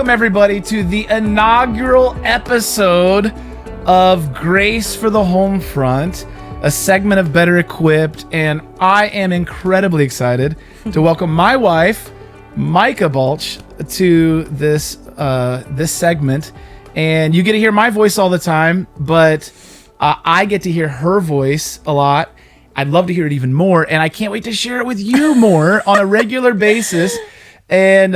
Welcome, everybody, to the inaugural episode of Grace for the Homefront, a segment of Better Equipped, and I am incredibly excited to welcome my wife, Micah Balch, to this segment. And you get to hear my voice all the time, but I get to hear her voice a lot. I'd love to hear it even more, and I can't wait to share it with you more on a regular basis. And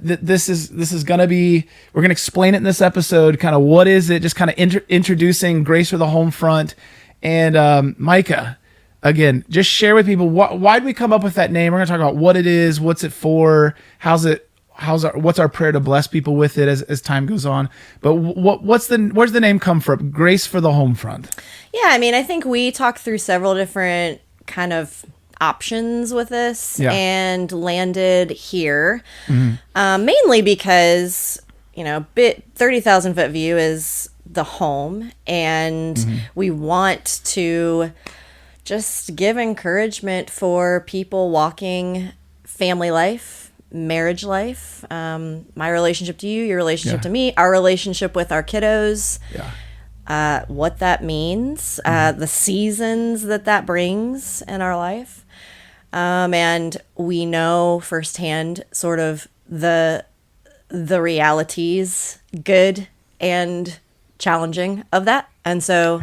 this is gonna be, we're gonna explain it in this episode, kind of what is it, just kind of introducing Grace for the Homefront. And Micah, again, just share with people why'd we come up with that name. We're gonna talk about what it is, what's it for, what's our prayer to bless people with it as time goes on. But where's the name come from? Grace for the Homefront. Yeah, I mean, I think we talked through several different kind of options with this and landed here, mainly because 30,000 foot view is the home, and we want to just give encouragement for people walking family life, marriage life, my relationship to you, your relationship to me, our relationship with our kiddos, what that means, the seasons that brings in our life. And we know firsthand sort of the realities, good and challenging, of that. And so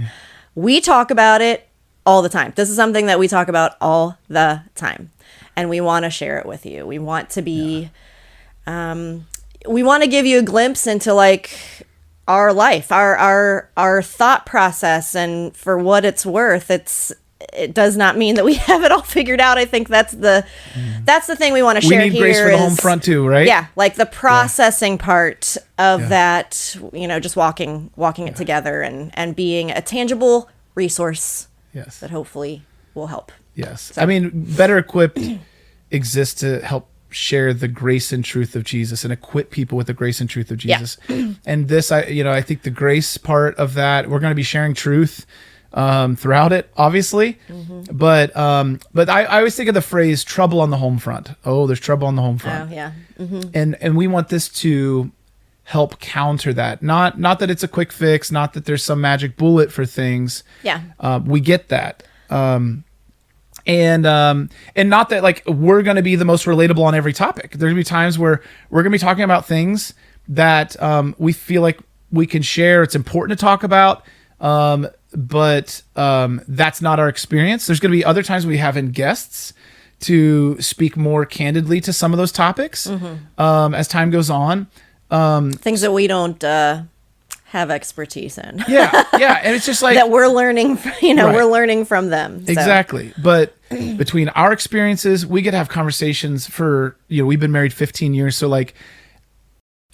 we talk about it all the time. This is something that we talk about all the time. And we want to share it with you. We want to be, we want to give you a glimpse into like our life, our thought process. And for what it's worth, it does not mean that we have it all figured out. I think that's the thing we want to share here. We need Grace for the Homefront too, right? Yeah, like the processing part of that, just walking it together and being a tangible resource that hopefully will help. Yes. So. I mean, Better Equipped exists to help share the grace and truth of Jesus and equip people with the grace and truth of Jesus. Yeah. And this, I think the grace part of that, we're going to be sharing truth throughout it, obviously, but I always think of the phrase "trouble on the home front." Oh, there's trouble on the home front. Oh, yeah. And we want this to help counter that. Not that it's a quick fix, not that there's some magic bullet for things. Yeah. We get that. And not that like we're going to be the most relatable on every topic. There's going to be times where we're going to be talking about things that we feel like we can share. It's important to talk about. But that's not our experience. There's going to be other times we have in guests to speak more candidly to some of those topics as time goes on. Things that we don't have expertise in. Yeah, and it's just like that we're learning. We're learning from them. So. Exactly. But between our experiences, we get to have conversations for we've been married 15 years, so like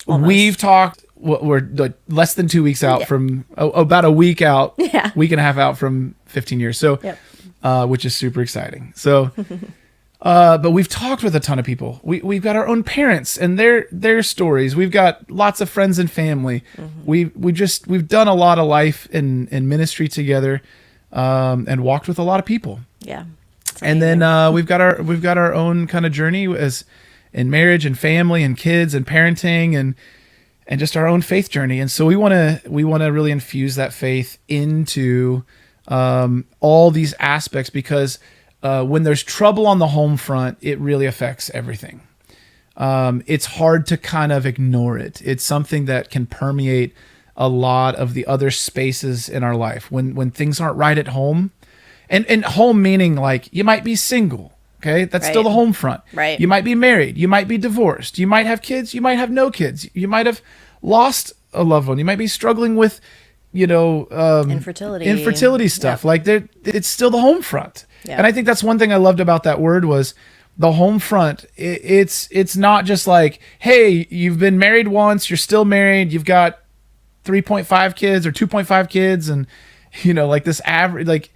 almost. We've talked. We're like less than 2 weeks out from about a week out, week and a half out from 15 years. So, which is super exciting. So, but we've talked with a ton of people. We've got our own parents and their stories. We've got lots of friends and family. We've done a lot of life in ministry together, and walked with a lot of people. Yeah. And then we've got our own kind of journey as in marriage and family and kids and parenting and just our own faith journey. And so we want to really infuse that faith into all these aspects, because when there's trouble on the home front, it really affects everything. It's hard to kind of ignore it. It's something that can permeate a lot of the other spaces in our life. When things aren't right at home, and home meaning like you might be single. Okay, that's still the home front. Right. You might be married. You might be divorced. You might have kids. You might have no kids. You might have lost a loved one. You might be struggling with, infertility stuff. Like it's still the home front. Yeah. And I think that's one thing I loved about that word was the home front. It's not just like, hey, you've been married once. You're still married. You've got 3.5 kids or 2.5 kids, and like this average like.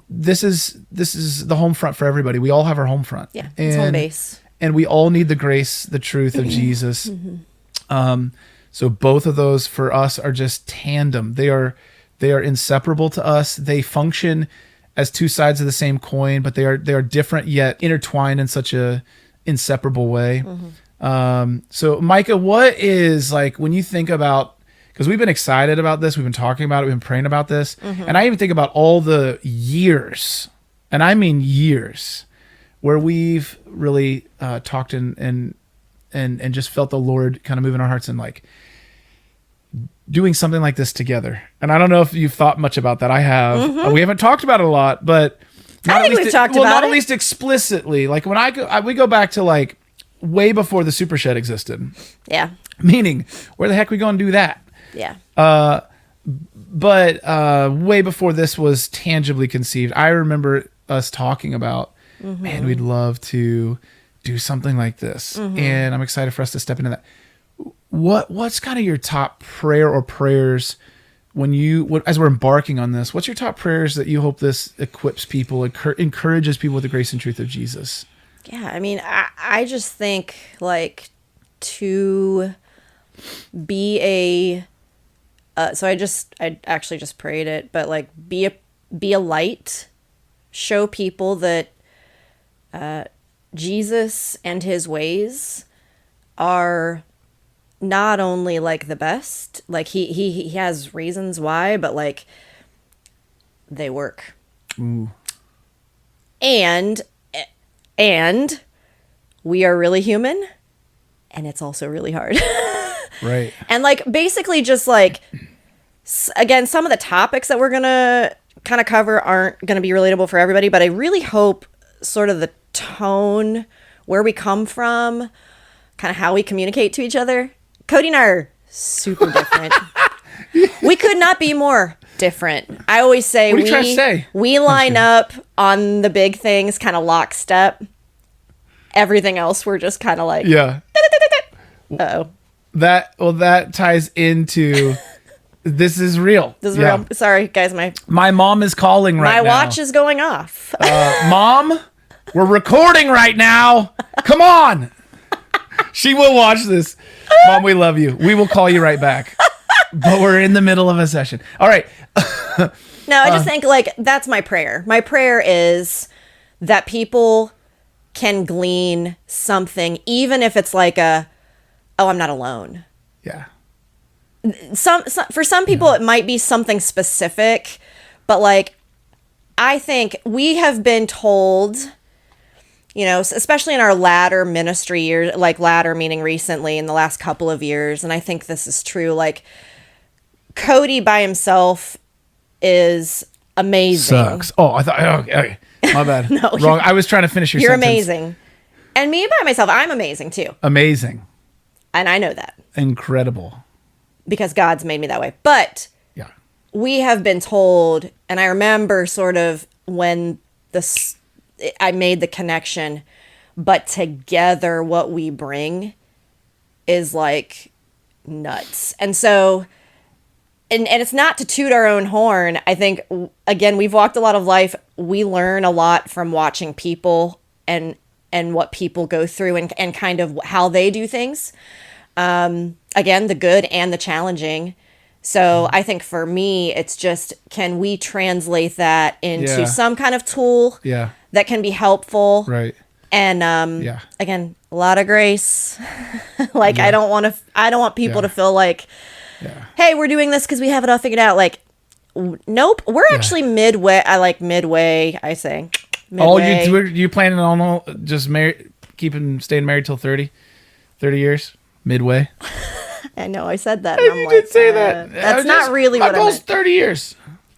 This is the home front for everybody. We all have our home front. Yeah, it's home base. And we all need the grace, the truth of Jesus. So both of those for us are just tandem. They are inseparable to us. They function as two sides of the same coin, but they are different yet intertwined in such a inseparable way. So Micah, what is like when you think about, because we've been excited about this, we've been talking about it, we've been praying about this, and I even think about all the years, and I mean years, where we've really talked and just felt the Lord kind of moving our hearts and like doing something like this together. And I don't know if you've thought much about that. I have. We haven't talked about it a lot, but I think we've talked about it. Not at least explicitly. Like when we go back to like way before the Super Shed existed. Yeah. Meaning, where the heck we go and do that? Yeah. But way before this was tangibly conceived, I remember us talking about, man, we'd love to do something like this. And I'm excited for us to step into that. What's kind of your top prayer or prayers as we're embarking on this? What's your top prayers that you hope this equips people, encourages people with the grace and truth of Jesus? Yeah, I mean, I just think like to be so I actually just prayed it, but like be a light, show people that Jesus and his ways are not only like the best, like he has reasons why, but like they work. Ooh. And we are really human, and it's also really hard. Right. And like basically just like again, some of the topics that we're gonna kind of cover aren't gonna be relatable for everybody, but I really hope sort of the tone, where we come from, kind of how we communicate to each other. Cody and I are super different. We could not be more different. I always say what are you trying to say? We line up on the big things, kind of lockstep. Everything else, we're just kind of like, yeah. Uh-oh. That ties into this is real. This is real. Sorry, guys. My mom is calling right now. My watch is going off. Mom, we're recording right now. Come on. She will watch this. Mom, we love you. We will call you right back. But we're in the middle of a session. All right. No, I just think like that's my prayer. My prayer is that people can glean something, even if it's like I'm not alone. Yeah. For some people, it might be something specific, but like, I think we have been told, you know, especially in our latter ministry years, like latter meaning recently in the last couple of years. And I think this is true. Like Cody by himself is amazing. Sucks. Oh, I thought, okay. My bad. No, wrong. I was trying to finish your You're sentence. amazing. And me by myself, I'm amazing too. Amazing. And I know that. Incredible. Because God's made me that way. But yeah, we have been told, and I remember sort of when I made the connection, but together what we bring is like nuts. And so, and it's not to toot our own horn. I think, again, we've walked a lot of life. We learn a lot from watching people and what people go through and kind of how they do things. Again, the good and the challenging. So I think for me, it's just, can we translate that into some kind of tool that can be helpful? Right. And, again, a lot of grace. Like, I don't want people to feel like, hey, we're doing this because we have it all figured out. Like, nope, we're actually midway. I like midway. I say midway. Oh, you planning on just staying married till 30 years? Midway. I know I said that. And I'm you like, did say that. That's not really what I meant. 30 years.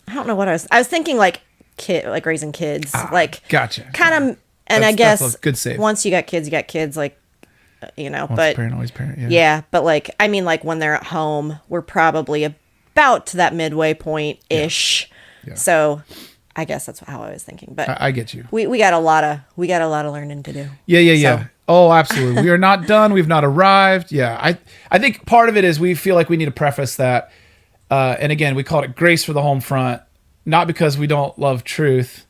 I don't know what I was thinking like raising kids. Like gotcha. Kind of, and I guess that's a good save. Once you got kids, like, you know, once but parent, always parent. Yeah. Yeah. But like, I mean, like when they're at home, we're probably about to that midway point ish. Yeah. So I guess that's how I was thinking, but I get you. We got a lot of learning to do. Yeah. Oh, absolutely. We are not done. We've not arrived. Yeah. I think part of it is we feel like we need to preface that. And again, we call it grace for the home front, not because we don't love truth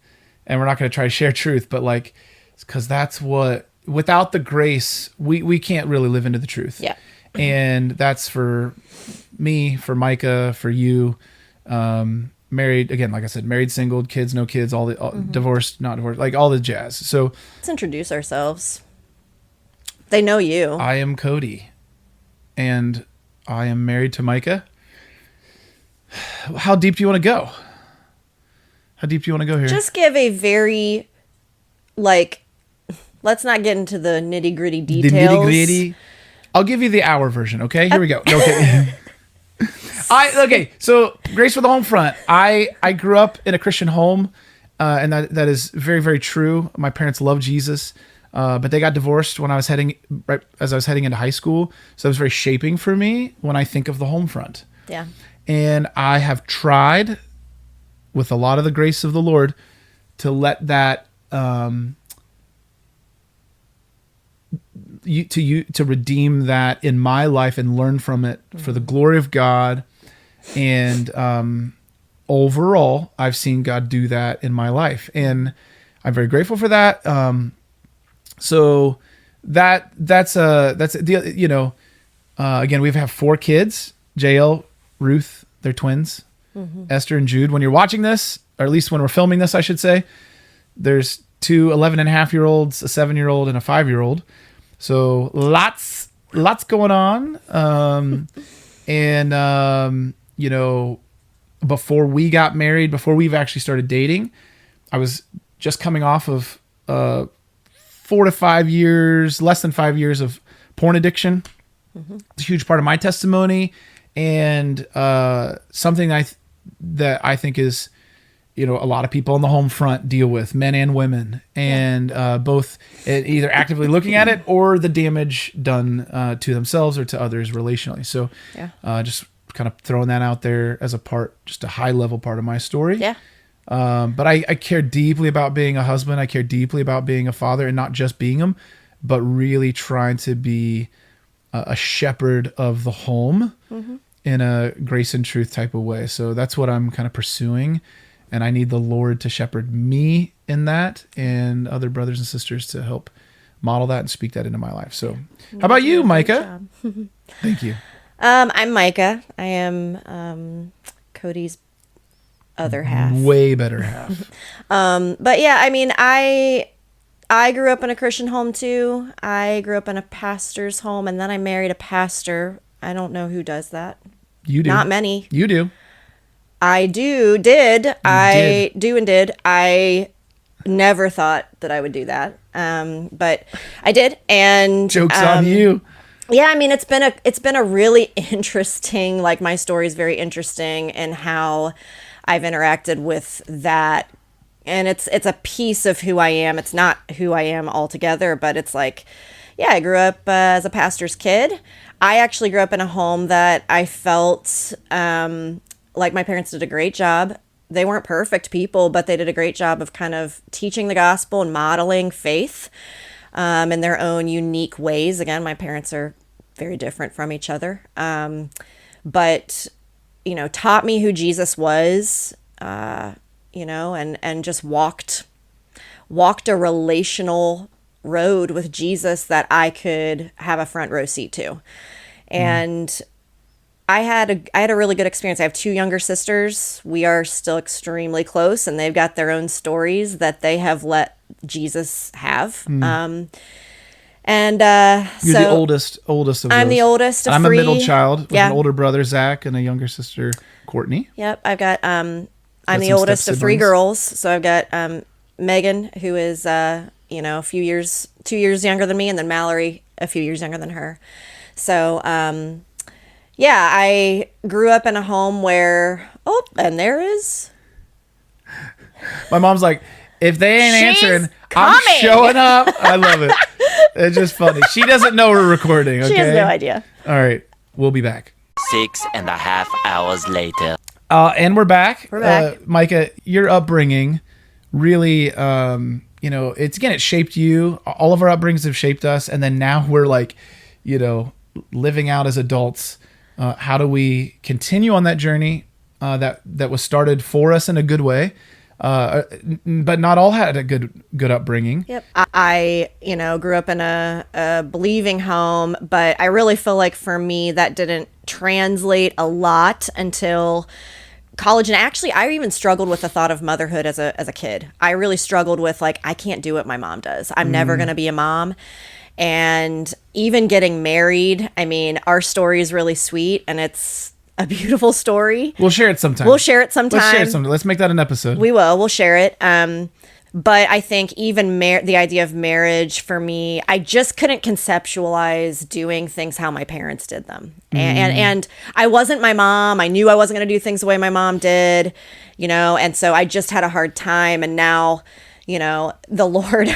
and we're not going to try to share truth, but like, because that's without the grace, we can't really live into the truth. Yeah. And that's for me, for Micah, for you, married, again, like I said, married, single, kids, no kids, divorced, not divorced, like all the jazz. So let's introduce ourselves. They know you. I am Cody, and I am married to Micah. How deep do you want to go? How deep do you want to go here? Just give a very, like, let's not get into the nitty-gritty details. The nitty-gritty. I'll give you the hour version, okay? Here we go. Okay. So Grace for the Homefront. I grew up in a Christian home, and that is very, very true. My parents love Jesus, but they got divorced when I was heading into high school. So it was very shaping for me when I think of the Homefront. Yeah. And I have tried, with a lot of the grace of the Lord, to let that to redeem that in my life and learn from it for the glory of God. And overall, I've seen God do that in my life, and I'm very grateful for that. So that's the again, we have 4 kids: JL, Ruth, they're twins, Esther and Jude. When you're watching this, or at least when we're filming this, I should say, there's 2 11-and-a-half-year-olds, a 7-year-old, and a 5-year-old. So lots going on. Before we got married, before we've actually started dating, I was just coming off of 4 to 5 years, less than 5 years of porn addiction. It's a huge part of my testimony, and something that I think is, a lot of people on the home front deal with, men and women, and both either actively looking at it or the damage done to themselves or to others relationally. So just kind of throwing that out there as just a high level part of my story. Yeah. But I care deeply about being a husband. I care deeply about being a father, and not just being them, but really trying to be a shepherd of the home in a grace and truth type of way. So that's what I'm kind of pursuing. And I need the Lord to shepherd me in that, and other brothers and sisters to help model that and speak that into my life. So how about you, Micah? Thank you. I'm Micah. I am Cody's other half. Way better half. But yeah, I mean, I grew up in a Christian home too. I grew up in a pastor's home, and then I married a pastor. I don't know who does that. You do. Not many. You do. I did. I never thought that I would do that. But I did. And joke's on you. Yeah, I mean, it's been a really interesting, like, my story is very interesting in how I've interacted with that. And it's a piece of who I am. It's not who I am altogether, but it's like, yeah, I grew up as a pastor's kid. I actually grew up in a home that I felt like my parents did a great job. They weren't perfect people, but they did a great job of kind of teaching the gospel and modeling faith in their own unique ways. Again, my parents are very different from each other. But, taught me who Jesus was, and just walked a relational road with Jesus that I could have a front row seat to. And I had a really good experience. I have 2 younger sisters. We are still extremely close, and they've got their own stories that they have let Jesus have. You're So the oldest of those. I'm the oldest of I'm 3. a middle child with an older brother, Zach, and a younger sister, Courtney. Yep, I've got I'm the oldest of 3 girls. So I've got Megan, who is a few years, 2 years younger than me, and then Mallory, a few years younger than her. So yeah, I grew up in a home where, and there is. My mom's like, if they ain't She's answering, coming. I'm showing up. I love it. It's just funny. She doesn't know we're recording, okay? She has no idea. All right. We'll be back. 6.5 hours later. And we're back. We're back. Micah, your upbringing really, it shaped you. All of our upbringings have shaped us. And then now we're like, living out as adults. How do we continue on that journey that was started for us in a good way? But not all had a good upbringing. Yep. I grew up in a believing home, but I really feel like for me that didn't translate a lot until college. And actually, I even struggled with the thought of motherhood as a kid. I really struggled with, like, I can't do what my mom does. I'm never going to be a mom. And even getting married, I mean, our story is really sweet, and it's a beautiful story. We'll share it sometime. Let's share it sometime. Let's make that an episode. We will. We'll share it. But I think even the idea of marriage for me, I just couldn't conceptualize doing things how my parents did them. And I wasn't my mom. I knew I wasn't going to do things the way my mom did, and so I just had a hard time. And now, the Lord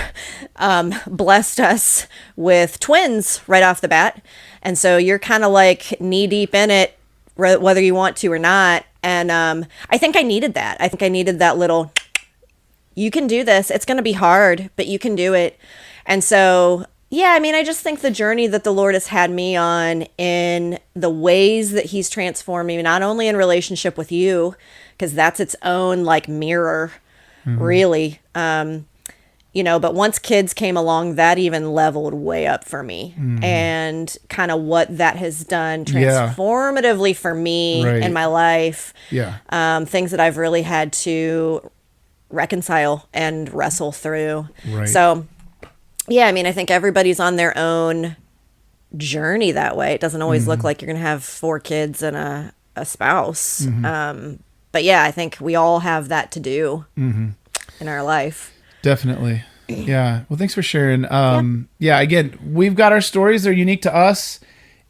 blessed us with twins right off the bat. And so you're kind of like knee deep in it, whether you want to or not. And I think I needed that. I think I needed that little, you can do this. It's going to be hard, but you can do it. And so, yeah, I mean, I just think the journey that the Lord has had me on in the ways that he's transformed me, not only in relationship with you, because that's its own like mirror, really. But once kids came along, that even leveled way up for me, and kind of what that has done transformatively for me in my life. Yeah. Things that I've really had to reconcile and wrestle through. Right. So, yeah, I mean, I think everybody's on their own journey that way. It doesn't always look like you're going to have 4 kids and a spouse. But yeah, I think we all have that to do in our life. Definitely. Yeah. Well, thanks for sharing. Again, we've got our stories. They're unique to us.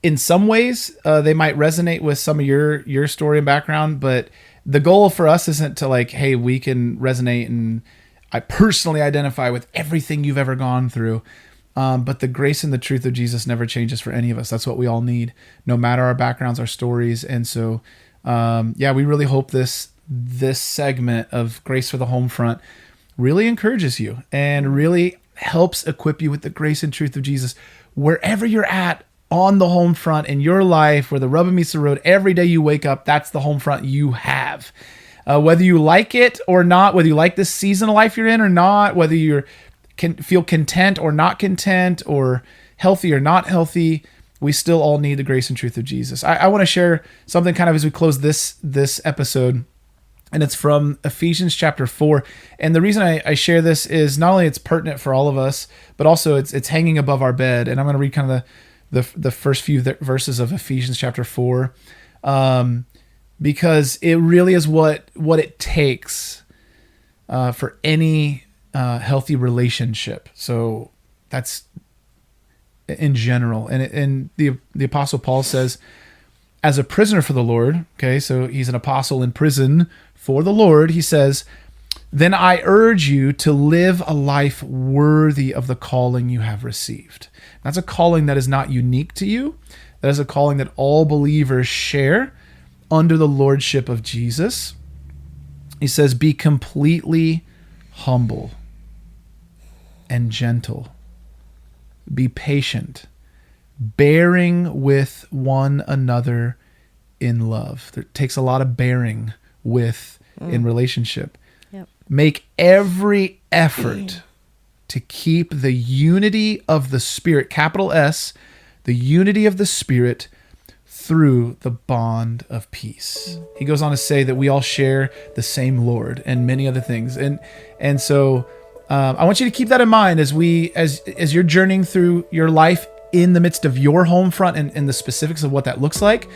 In some ways, they might resonate with some of your story and background, but the goal for us isn't to like, hey, we can resonate and I personally identify with everything you've ever gone through. But the grace and the truth of Jesus never changes for any of us. That's what we all need, no matter our backgrounds, our stories. And so, we really hope this segment of Grace for the Homefront really encourages you and really helps equip you with the grace and truth of Jesus wherever you're at on the home front in your life, where the rubber meets the road. Every day you wake up, that's the home front you have. Whether you like it or not, whether you like this season of life you're in or not, whether you can feel content or not content, or healthy or not healthy, we still all need the grace and truth of Jesus. I want to share something kind of as we close this episode, and it's from Ephesians chapter 4. And the reason I share this is not only it's pertinent for all of us, but also it's hanging above our bed. And I'm going to read kind of the first few verses of Ephesians chapter 4, because it really is what it takes for any healthy relationship. So that's in general. And the Apostle Paul says, as a prisoner for the Lord, okay, so he's an apostle in prison for the Lord, he says, then I urge you to live a life worthy of the calling you have received. That's a calling that is not unique to you. That is a calling that all believers share under the lordship of Jesus. He says, be completely humble and gentle. Be patient, bearing with one another in love. It takes a lot of bearing with in relationship. Yep. Make every effort to keep the unity of the Spirit, capital S, the unity of the Spirit through the bond of peace. He goes on to say that we all share the same Lord and many other things. And so I want you to keep that in mind as you're journeying through your life in the midst of your home front and the specifics of what that looks like.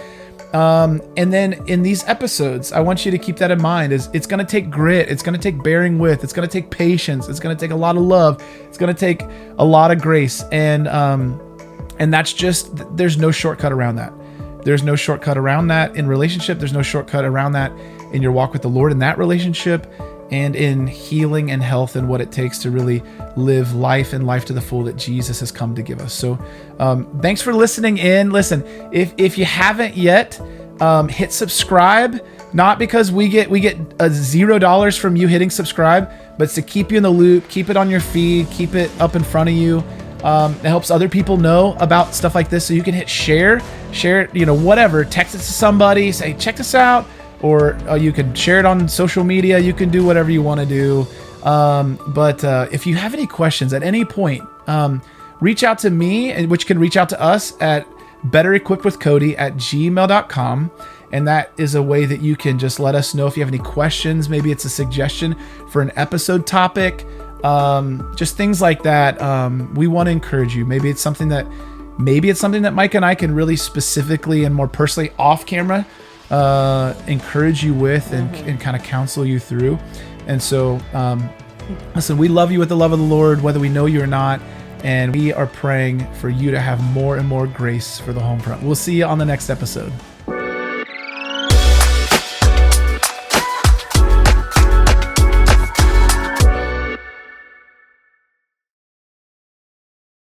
And then in these episodes, I want you to keep that in mind. It's going to take grit. It's going to take bearing with. It's going to take patience. It's going to take a lot of love. It's going to take a lot of grace. And that's just, there's no shortcut around that. There's no shortcut around that in relationship. There's no shortcut around that in your walk with the Lord in that relationship, and in healing and health and what it takes to really live life and life to the full that Jesus has come to give us. So thanks for listening in. Listen, if you haven't yet, hit subscribe, not because we get $0 from you hitting subscribe, but it's to keep you in the loop, keep it on your feed, keep it up in front of you. It helps other people know about stuff like this, so you can hit share it, whatever, text it to somebody, say, check this out. Or you can share it on social media. You can do whatever you want to do. But if you have any questions at any point, reach out to me, which can reach out to us at betterequippedwithcody@gmail.com. And that is a way that you can just let us know if you have any questions. Maybe it's a suggestion for an episode topic. just things like that. We want to encourage you. Maybe it's something that Micah and I can really specifically and more personally off camera encourage you with and kind of counsel you through. And so, listen, we love you with the love of the Lord, whether we know you or not. And we are praying for you to have more and more grace for the Homefront. We'll see you on the next episode.